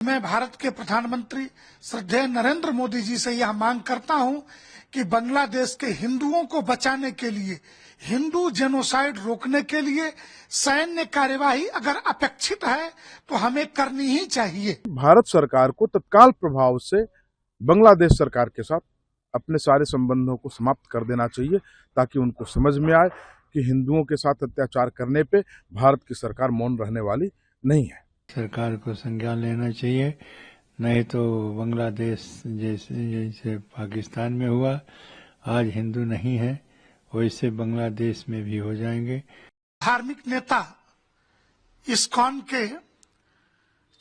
मैं भारत के प्रधानमंत्री श्रद्धेय नरेंद्र मोदी जी से यह मांग करता हूं कि बांग्लादेश के हिंदुओं को बचाने के लिए, हिंदू जेनोसाइड रोकने के लिए सैन्य कार्यवाही अगर अपेक्षित है तो हमें करनी ही चाहिए। भारत सरकार को तत्काल प्रभाव से बांग्लादेश सरकार के साथ अपने सारे संबंधों को समाप्त कर देना चाहिए, ताकि उनको समझ में आए कि हिंदुओं के साथ अत्याचार करने पे भारत की सरकार मौन रहने वाली नहीं है। सरकार को संज्ञान लेना चाहिए, नहीं तो बांग्लादेश जैसे पाकिस्तान में हुआ, आज हिंदू नहीं है वैसे बांग्लादेश में भी हो जाएंगे। धार्मिक नेता इस्कॉन के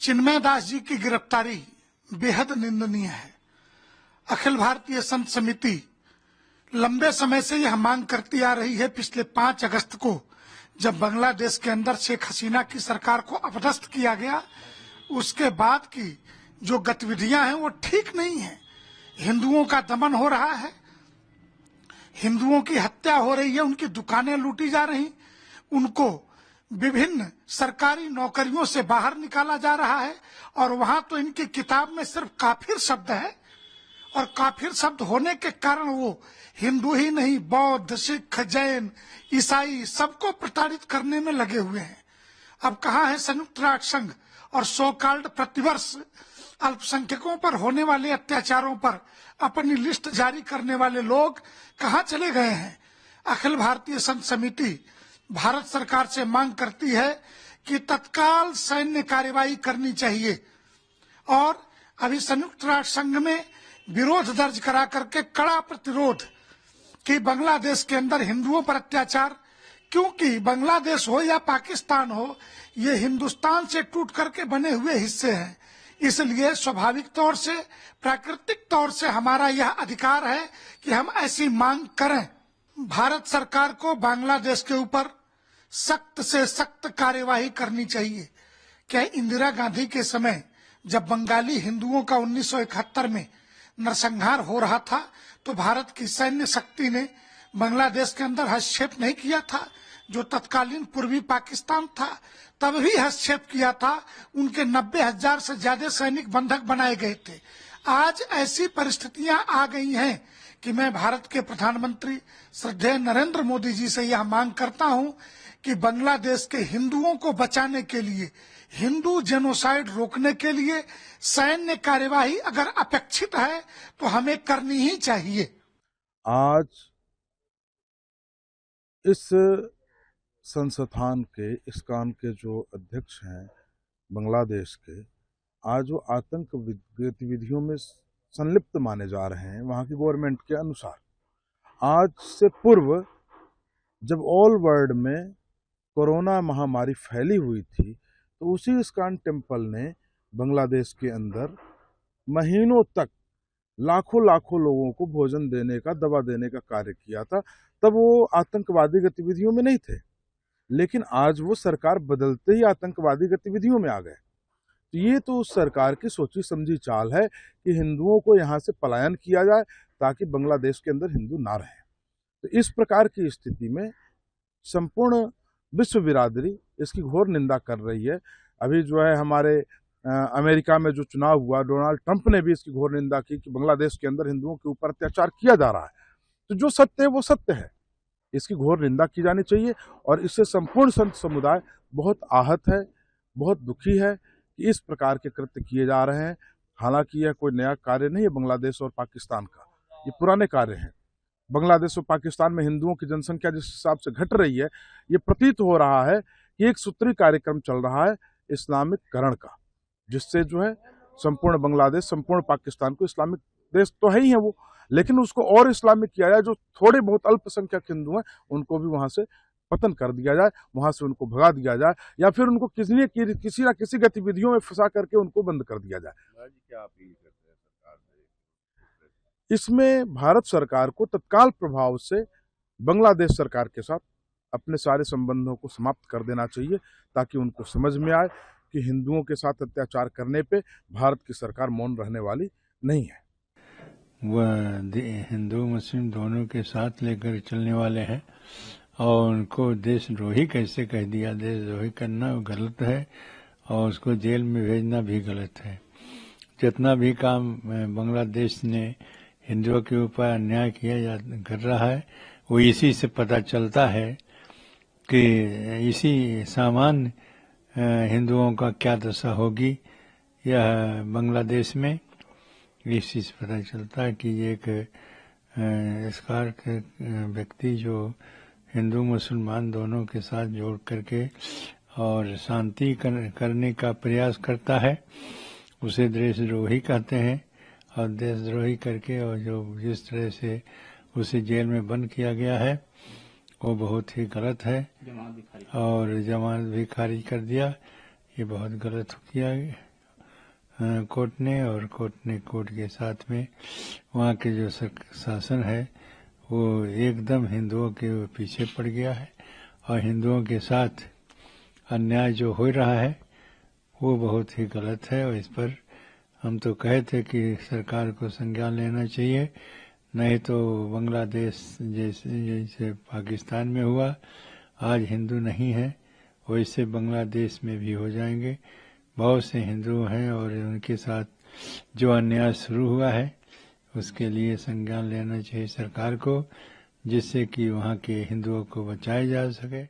चिन्मय दास जी की गिरफ्तारी बेहद निंदनीय है। अखिल भारतीय संत समिति लंबे समय से यह मांग करती आ रही है। पिछले 5 अगस्त को जब बांग्लादेश के अंदर शेख हसीना की सरकार को अपदस्थ किया गया, उसके बाद की जो गतिविधियां हैं वो ठीक नहीं है। हिंदुओं का दमन हो रहा है, हिंदुओं की हत्या हो रही है, उनकी दुकानें लूटी जा रही, उनको विभिन्न सरकारी नौकरियों से बाहर निकाला जा रहा है। और वहां तो इनकी किताब में सिर्फ काफिर शब्द है, और काफिर शब्द होने के कारण वो हिंदू ही नहीं, बौद्ध, सिख, जैन, ईसाई सबको प्रताड़ित करने में लगे हुए हैं। अब कहाँ है संयुक्त राष्ट्र संघ और सो कॉल्ड प्रतिवर्ष अल्पसंख्यकों पर होने वाले अत्याचारों पर अपनी लिस्ट जारी करने वाले लोग कहाँ चले गए हैं? अखिल भारतीय संत समिति भारत सरकार से मांग करती है कि तत्काल सैन्य कार्यवाही करनी चाहिए, और अभी संयुक्त राष्ट्र संघ में विरोध दर्ज करा करके कड़ा प्रतिरोध कि बांग्लादेश के अंदर हिंदुओं पर अत्याचार, क्योंकि बांग्लादेश हो या पाकिस्तान हो, ये हिंदुस्तान से टूट करके बने हुए हिस्से हैं। इसलिए स्वाभाविक तौर से, प्राकृतिक तौर से हमारा यह अधिकार है कि हम ऐसी मांग करें। भारत सरकार को बांग्लादेश के ऊपर सख्त से सख्त कार्यवाही करनी चाहिए। क्या इंदिरा गांधी के समय जब बंगाली हिंदुओं का 1971 में नरसंहार हो रहा था, तो भारत की सैन्य शक्ति ने बांग्लादेश के अंदर हस्तक्षेप नहीं किया था? जो तत्कालीन पूर्वी पाकिस्तान था तब भी हस्तक्षेप किया था। उनके 90,000 से ज्यादा सैनिक बंधक बनाए गए थे। आज ऐसी परिस्थितियां आ गई हैं कि मैं भारत के प्रधानमंत्री श्रद्धेय नरेंद्र मोदी जी से यह मांग करता हूं कि बांग्लादेश के हिंदुओं को बचाने के लिए, हिंदू जेनोसाइड रोकने के लिए सैन्य कार्यवाही अगर अपेक्षित है तो हमें करनी ही चाहिए। आज इस संस्थान के, इस्कॉन के जो अध्यक्ष हैं बांग्लादेश के, आज वो आतंक गतिविधियों में संलिप्त माने जा रहे हैं वहाँ की गवर्नमेंट के अनुसार। आज से पूर्व जब ऑल वर्ल्ड में कोरोना महामारी फैली हुई थी, तो उसी इस्कॉन टेम्पल ने बांग्लादेश के अंदर महीनों तक लाखों लोगों को भोजन देने का, दवा देने का कार्य किया था। तब वो आतंकवादी गतिविधियों में नहीं थे, लेकिन आज वो सरकार बदलते ही आतंकवादी गतिविधियों में आ गए। तो ये तो उस सरकार की सोची समझी चाल है कि हिंदुओं को यहाँ से पलायन किया जाए ताकि बांग्लादेश के अंदर हिंदू ना रहें। तो इस प्रकार की स्थिति में संपूर्ण विश्व बिरादरी इसकी घोर निंदा कर रही है। अभी जो है हमारे अमेरिका में जो चुनाव हुआ, डोनाल्ड ट्रंप ने भी इसकी घोर निंदा की कि बांग्लादेश के अंदर हिंदुओं के ऊपर अत्याचार किया जा रहा है। तो जो सत्य है वो सत्य है, इसकी घोर निंदा की जानी चाहिए। और इससे संपूर्ण संत समुदाय बहुत आहत है, बहुत दुखी है कि इस प्रकार के कृत्य किए जा रहे हैं। हालांकि यह कोई नया कार्य नहीं है बांग्लादेश और पाकिस्तान का, ये पुराने कार्य हैं। बांग्लादेश और पाकिस्तान में हिंदुओं की जनसंख्या जिस हिसाब से घट रही है, ये प्रतीत हो रहा है कि एक सूत्री कार्यक्रम चल रहा है इस्लामिककरण का, जिससे जो है संपूर्ण बांग्लादेश, संपूर्ण पाकिस्तान को, इस्लामिक देश तो है ही है वो, लेकिन उसको और इस्लामिक किया जाए। जो थोड़े बहुत अल्पसंख्यक हिंदू हैं उनको भी वहां से पतन कर दिया जाए, वहां से उनको भगा दिया जाए, या फिर उनको किसी ना किसी गतिविधियों में फंसा करके उनको बंद कर दिया जाए। क्या अपील करते हैं सरकार से? इसमें भारत सरकार को तत्काल प्रभाव से बांग्लादेश सरकार के साथ अपने सारे संबंधों को समाप्त कर देना चाहिए, ताकि उनको समझ में आए कि हिंदुओं के साथ अत्याचार करने पे भारत की सरकार मौन रहने वाली नहीं है। वह हिंदू मुस्लिम दोनों के साथ लेकर चलने वाले हैं, और उनको देशद्रोही कैसे कह दिया? देशद्रोही करना गलत है और उसको जेल में भेजना भी गलत है। जितना भी काम बांग्लादेश ने हिंदुओं के ऊपर अन्याय कर रहा है, वो इसी से पता चलता है कि इसी सामान्य हिंदुओं का क्या दशा होगी यह बांग्लादेश में। इसी से पता चलता है कि एक व्यक्ति जो हिंदू मुसलमान दोनों के साथ जोड़ करके और शांति करने का प्रयास करता है, उसे देशद्रोही कहते हैं। और देशद्रोही करके और जो जिस तरह से उसे जेल में बंद किया गया है वो बहुत ही गलत है, और जमानत भी खारिज कर दिया। ये बहुत गलत किया कोर्ट ने, और कोर्ट के साथ में वहाँ के जो शासन है वो एकदम हिंदुओं के पीछे पड़ गया है, और हिंदुओं के साथ अन्याय जो हो रहा है वो बहुत ही गलत है। और इस पर हम तो कहे थे कि सरकार को संज्ञान लेना चाहिए, नहीं तो बांग्लादेश जैसे पाकिस्तान में हुआ, आज हिंदू नहीं है वैसे बांग्लादेश में भी हो जाएंगे। बहुत से हिंदू हैं और उनके साथ जो अन्याय शुरू हुआ है उसके लिए संज्ञान लेना चाहिए सरकार को, जिससे कि वहाँ के हिंदुओं को बचाया जा सके।